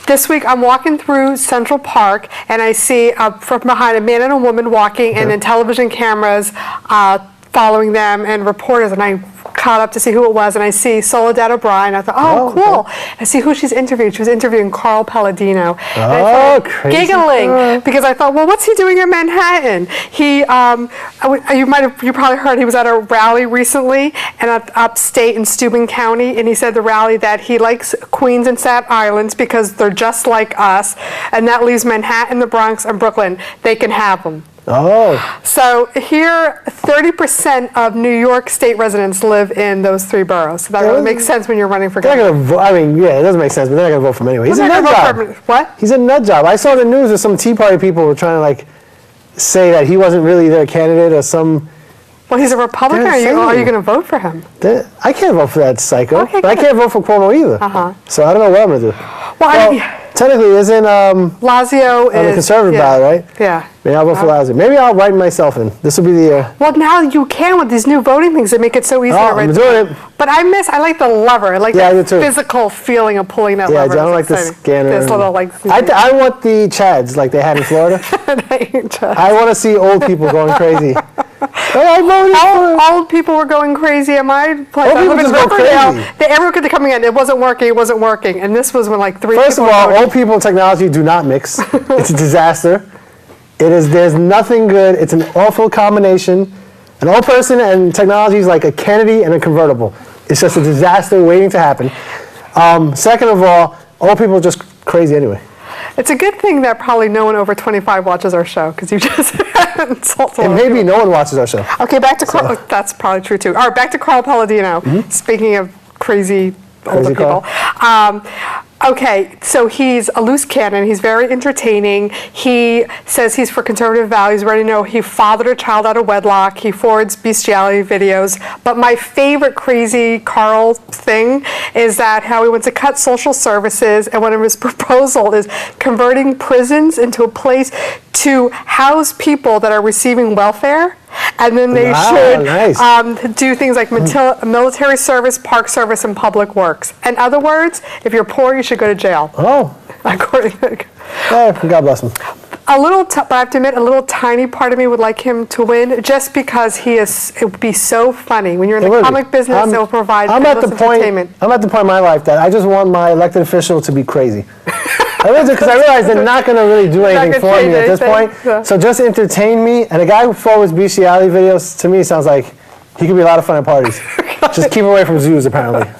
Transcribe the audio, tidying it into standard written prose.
This week I'm walking through Central Park and I see from behind a man and a woman walking and then television cameras following them and reporters, and I caught up to see who it was, and I see Soledad O'Brien. I thought, oh, cool. Okay. I see who she's interviewed. She was interviewing Carl Palladino. Oh, crazy. Giggling because I thought, well, what's he doing in Manhattan? He, you probably heard he was at a rally recently and upstate in Steuben County, and he said the rally that he likes Queens and Staten Islands because they're just like us, and that leaves Manhattan, the Bronx, and Brooklyn. They can have them. Oh. So here, 30% of New York State residents live in those three boroughs. So that really makes sense when you're running for governor. I mean, yeah, it doesn't make sense, but they're not going to vote for him anyway. He's a nut job. What? He's a nut job. I saw the news that some Tea Party people were trying to, like, say that he wasn't really their candidate or some... Well, he's a Republican. Are you going to vote for him? I can't vote for that psycho. Okay, but I can't vote for Cuomo either. So I don't know what I'm going to do. Well, technically, isn't Lazio on the conservative ballot, right? Yeah. Maybe I'll vote for Lazio. Maybe I'll write myself in. This will be the year. Well, now you can with these new voting things that make it so easy to write. I'm doing it. But I like the lever. I like the physical feeling of pulling that lever. Yeah, I don't like the scanner. This little, like... I want the Chads like they had in Florida. I want to see old people going crazy. Old people were going crazy at my place. Old people just go crazy. Everyone could be coming in. It wasn't working. And this was when like three First people of all, old people and technology do not mix. It's a disaster. There's nothing good. It's an awful combination. An old person and technology is like a Kennedy and a convertible. It's just a disaster waiting to happen. Second of all, old people are just crazy anyway. It's a good thing that probably no one over 25 watches our show, because you just insulted And maybe no one watches our show. Okay, back to Carl. That's probably true too. All right, back to Carl Palladino. Speaking of crazy older people. Okay, so he's a loose cannon. He's very entertaining. He says he's for conservative values. We already know he fathered a child out of wedlock. He forwards bestiality videos. But my favorite crazy Carl thing is that how he wants to cut social services, and one of his proposals is converting prisons into a place to house people that are receiving welfare. And then they should do things like military service, park service, and public works. In other words, if you're poor, you should go to jail. Oh. According to... God bless him. But I have to admit, a little tiny part of me would like him to win, just because it would be so funny. When you're in the comic business, it will provide entertainment. I'm at the point in my life that I just want my elected official to be crazy. Because I realize they're not going to really do anything for me at this point. Yeah. So just entertain me. And a guy who forwards bestiality videos, to me, sounds like he could be a lot of fun at parties. Just keep away from zoos, apparently.